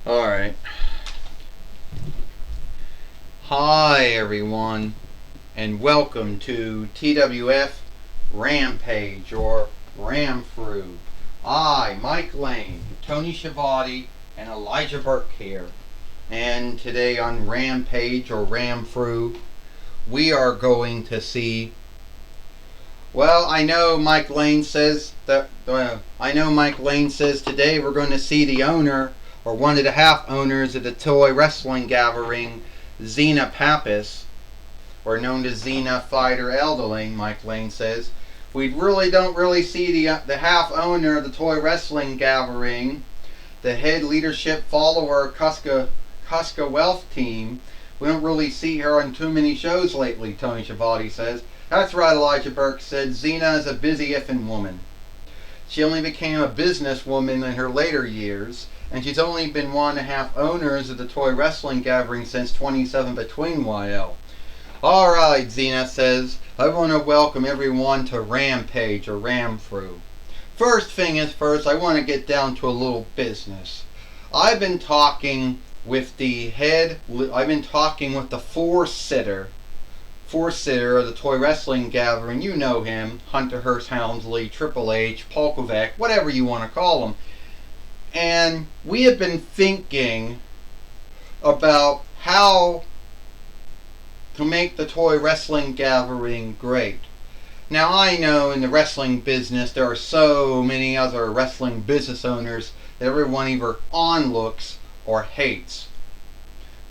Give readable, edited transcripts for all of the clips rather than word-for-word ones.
Alright. Hi everyone, and welcome to TWF Rampage, or Ramfru. I, Mike Lane, Tony Schiavone, and Elijah Burke here. And today on Rampage, or Ramfru, we are going to see... Well, I know Mike Lane says today we're going to see the owner, or one of the half owners of the toy wrestling gathering, Xena Pappas, or known as Xena Fighter Elderling. Mike Lane says we don't really see the half owner of the toy wrestling gathering, the head leadership follower Kuska Wealth team. We don't really see her on too many shows lately, Tony Schiavone says. That's right, Elijah Burke said. Xena is a busy effing woman. She only became a businesswoman in her later years, and she's only been one and a half owners of the toy wrestling gathering since 27 Between YL. Alright, Xena says, I want to welcome everyone to Rampage, or Ramfru. First thing is first, I want to get down to a little business. I've been talking with the four-sitter of the toy wrestling gathering. You know him, Hunter Hearst Helmsley, Triple H, Polkovac, whatever you want to call him. And we have been thinking about how to make the toy wrestling gathering great. Now, I know in the wrestling business there are so many other wrestling business owners that everyone either onlooks or hates.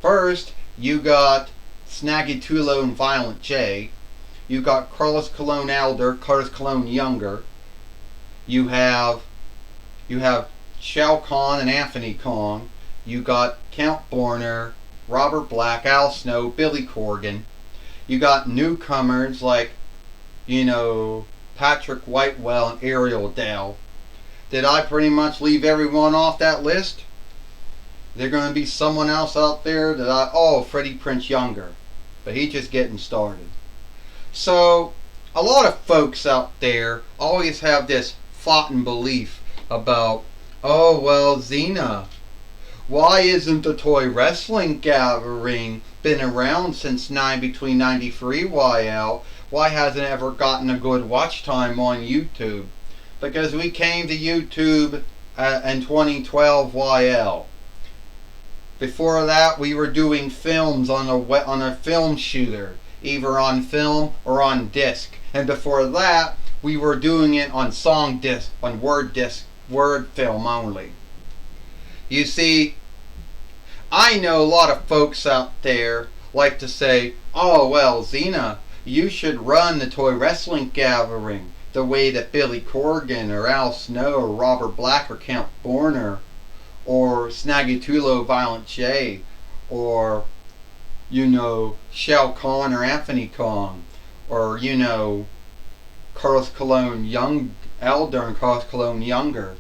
First, you got Snaggy Tulo and Violent J. You got Carlos Colon Elder, Carlos Colon Younger. You have Shao Kahn and Anthony Kong. You got Count Borner, Robert Black, Al Snow, Billy Corgan. You got newcomers like, Patrick Whitewell and Ariel Dale. Did I pretty much leave everyone off that list? There's going to be someone else out there Freddie Prinze Younger. But he's just getting started. So, a lot of folks out there always have this thought and belief about, Xena, why isn't the toy wrestling gathering been around since Between 93 YL? Why hasn't it ever gotten a good watch time on YouTube? Because we came to YouTube in 2012 YL. Before that, we were doing films on a film shooter, either on film or on disc. And before that, we were doing it on song disc, on word film only. You see, I know a lot of folks out there like to say, Xena, you should run the toy wrestling gathering the way that Billy Corgan or Al Snow or Robert Black or Count Borner or Snaggy Tulo, Violent J, or, Shao Kahn or Anthony Kong, or, Carlos Colon Elder and Carlos Colon Younger,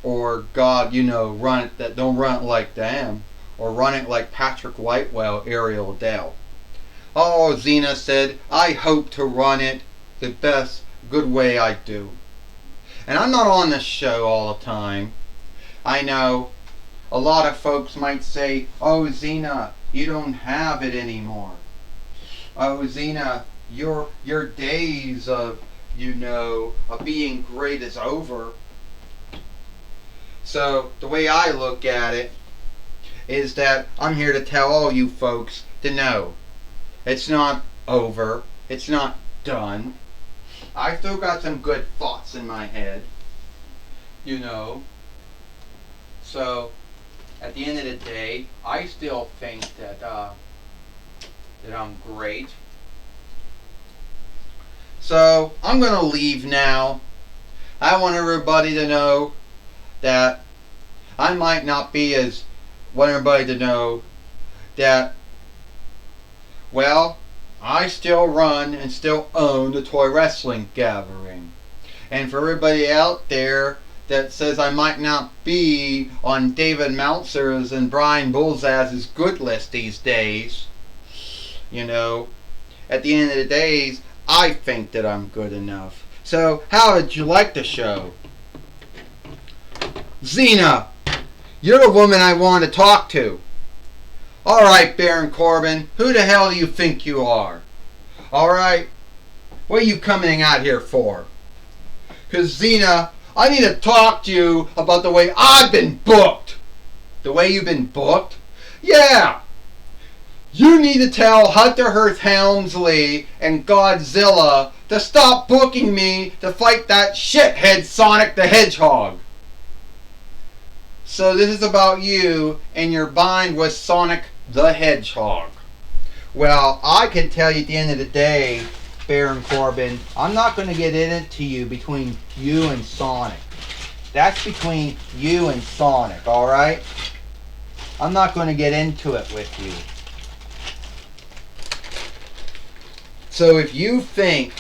or don't run it like them, or run it like Patrick Whitewell, Ariel Dale. Xena said, I hope to run it the best good way I do. And I'm not on this show all the time. I know a lot of folks might say, Xena, you don't have it anymore. Xena, your days of being great is over. So the way I look at it is that I'm here to tell all you folks to know it's not over. It's not done. I still got some good thoughts in my head. So, at the end of the day, I still think that I'm great. So, I'm going to leave now. I want everybody to know that I might not be as... want everybody to know that, I still run and still own the toy wrestling gathering. And for everybody out there that says I might not be on David Meltzer's and Brian Bulzazz's good list these days, at the end of the days, I think that I'm good enough. So, how did you like the show? Xena, You're the woman I want to talk to. Alright, Baron Corbin, who the hell do you think you are? Alright, what are you coming out here for? Because Xena, I need to talk to you about the way I've been booked. The way you've been booked? Yeah! You need to tell Hunter Hearst Helmsley and Godzilla to stop booking me to fight that shithead Sonic the Hedgehog. So this is about you and your bind with Sonic the Hedgehog. Well, I can tell you at the end of the day, Baron Corbin, I'm not going to get into you between you and Sonic. That's between you and Sonic, alright? I'm not going to get into it with you. So if you think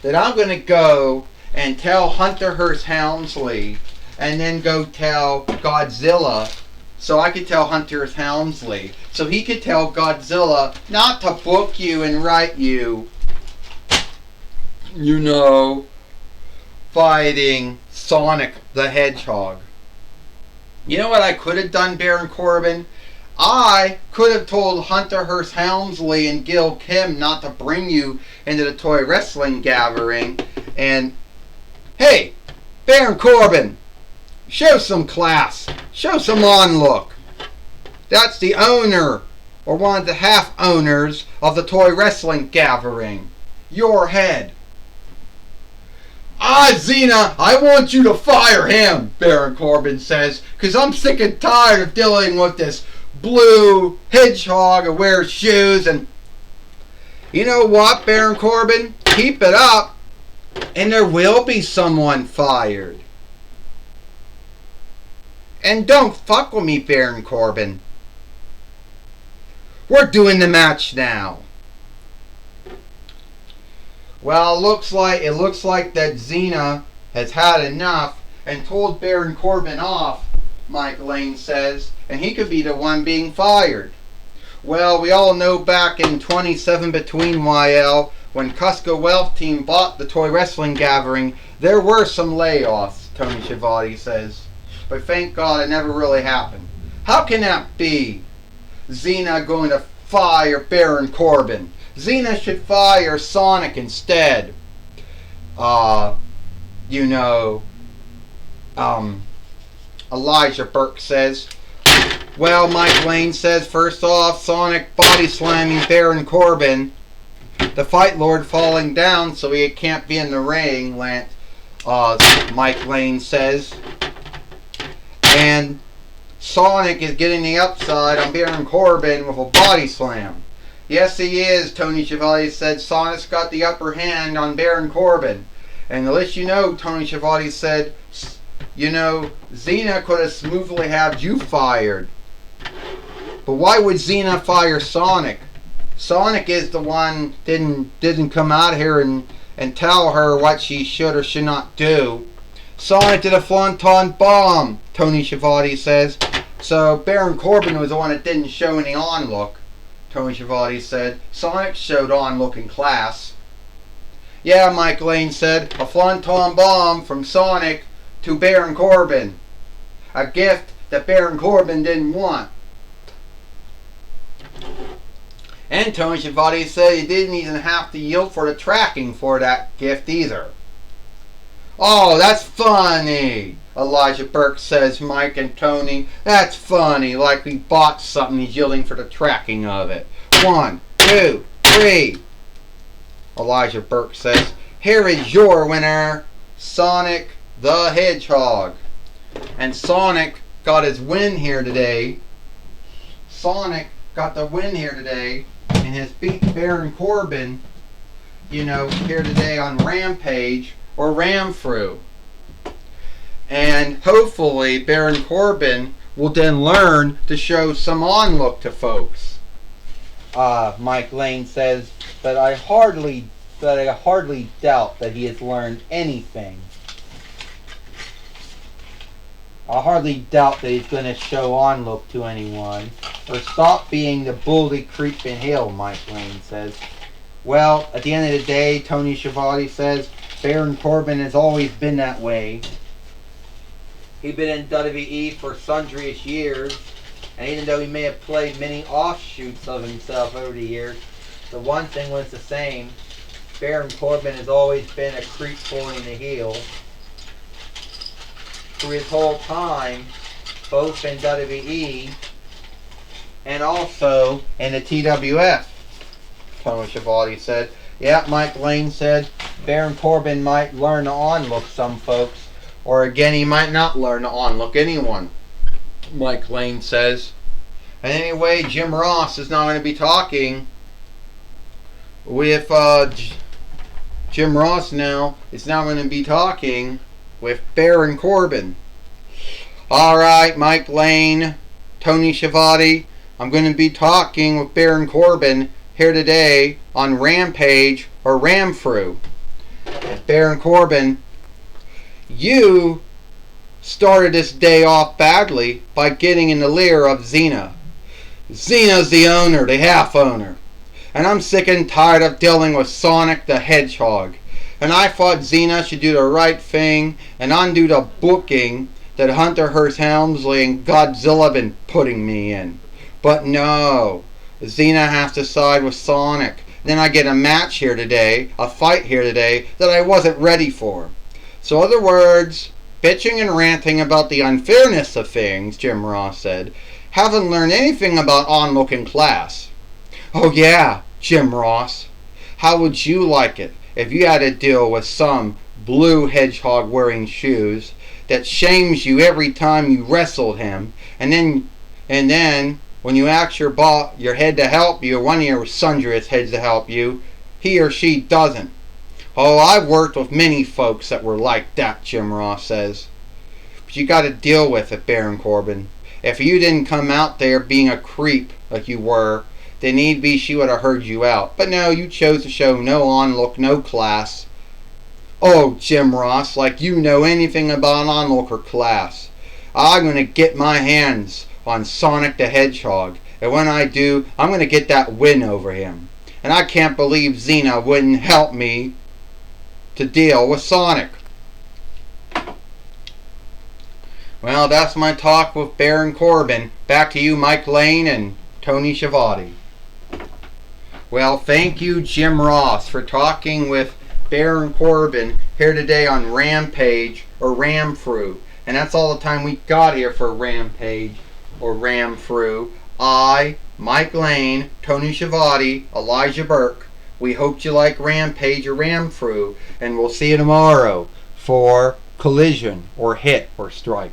that I'm going to go and tell Hunter Hearst Helmsley and then go tell Godzilla, so I could tell Hunter Hearst Helmsley, so he could tell Godzilla not to book you and write you, you know, fighting Sonic the Hedgehog. You know what I could have done, Baron Corbin? I could have told Hunter Hearst Helmsley and Gil Kim not to bring you into the toy wrestling gathering. And, hey, Baron Corbin, show some class. Show some on-look. That's the owner, or one of the half-owners of the toy wrestling gathering. Your head. Xena, I want you to fire him, Baron Corbin says, because I'm sick and tired of dealing with this blue hedgehog who wears shoes. And you know what, Baron Corbin? Keep it up, and there will be someone fired. And don't fuck with me, Baron Corbin. We're doing the match now. Well, it looks like that Xena has had enough and told Baron Corbin off, Mike Lane says, and he could be the one being fired. Well, we all know back in 27 Between YL, when Cusco Wealth Team bought the toy wrestling gathering, there were some layoffs, Tony Schiavone says. But thank God it never really happened. How can that be? Xena going to fire Baron Corbin. Xena should fire Sonic instead. You know, Elijah Burke says. Well, Mike Lane says, first off, Sonic body slamming Baron Corbin. The Fight Lord falling down so he can't be in the ring, Mike Lane says. And Sonic is getting the upside on Baron Corbin with a body slam. Yes, he is, Tony Schiavone said. Sonic's got the upper hand on Baron Corbin. And to let you know, Tony Schiavone said, you know, Xena could have smoothly had you fired. But why would Xena fire Sonic? Sonic is the one didn't come out here and tell her what she should or should not do. Sonic did a Flanton bomb, Tony Schiavone says. So Baron Corbin was the one that didn't show any on-look, Tony Schiavone said. Sonic showed on-look in class. Yeah, Mike Lane said, a Flanton bomb from Sonic to Baron Corbin. A gift that Baron Corbin didn't want. And Tony Schiavone said he didn't even have to yield for the tracking for that gift either. Oh, that's funny, Elijah Burke says. Mike and Tony, that's funny, like he bought something, he's yielding for the tracking of it. 1, 2, 3. Elijah Burke says, here is your winner, Sonic the Hedgehog. And Sonic got his win here today. Sonic got the win here today and has beat Baron Corbin, you know, here today on Rampage or Ramfru. And hopefully Baron Corbin will then learn to show some on-look to folks. Mike Lane says, but I hardly doubt that he has learned anything. I hardly doubt that he's going to show on-look to anyone. Or stop being the bully creeping hill, Mike Lane says. Well, at the end of the day, Tony Schiavone says, Baron Corbin has always been that way. He'd been in WWE for sundry's years, and even though he may have played many offshoots of himself over the years, the one thing was the same. Baron Corbin has always been a creep pulling the heel. Through his whole time, both in WWE and also in the TWF, Tony Schiavone said. Yeah, Mike Lane said Baron Corbin might learn to onlook some folks, or again, he might not learn to onlook anyone, Mike Lane says. And anyway, Jim Ross is not going to be talking with Jim Ross now is now going to be talking with Baron Corbin. Alright, Mike Lane, Tony Schiavone, I'm going to be talking with Baron Corbin here today on Rampage or Ramfru. Baron Corbin, you started this day off badly by getting in the leer of Xena. Xena's the owner, the half owner. And I'm sick and tired of dealing with Sonic the Hedgehog. And I thought Xena should do the right thing and undo the booking that Hunter Hearst Helmsley and Godzilla been putting me in. But no, Xena has to side with Sonic. Then I get a match here today, a fight here today, that I wasn't ready for. So in other words, bitching and ranting about the unfairness of things, Jim Ross said, haven't learned anything about onlooking class. Oh yeah, Jim Ross, how would you like it if you had to deal with some blue hedgehog wearing shoes that shames you every time you wrestled him, and then when you ask your head to help you, or one of your sundry's heads to help you, he or she doesn't. Oh, I've worked with many folks that were like that, Jim Ross says. But you got to deal with it, Baron Corbin. If you didn't come out there being a creep like you were, then need be she would have heard you out. But no, you chose to show no onlook, no class. Oh, Jim Ross, like you know anything about onlook or class. I'm going to get my hands on Sonic the Hedgehog. And when I do, I'm going to get that win over him. And I can't believe Xena wouldn't help me to deal with Sonic. Well, that's my talk with Baron Corbin. Back to you, Mike Lane and Tony Schiavone. Well, thank you, Jim Ross, for talking with Baron Corbin here today on Rampage or Ramfru. And that's all the time we got here for Rampage or Ramfru. I, Mike Lane, Tony Schiavone, Elijah Burke. We hope you like Rampage or Ramfru. And we'll see you tomorrow for Collision or Hit or Strike.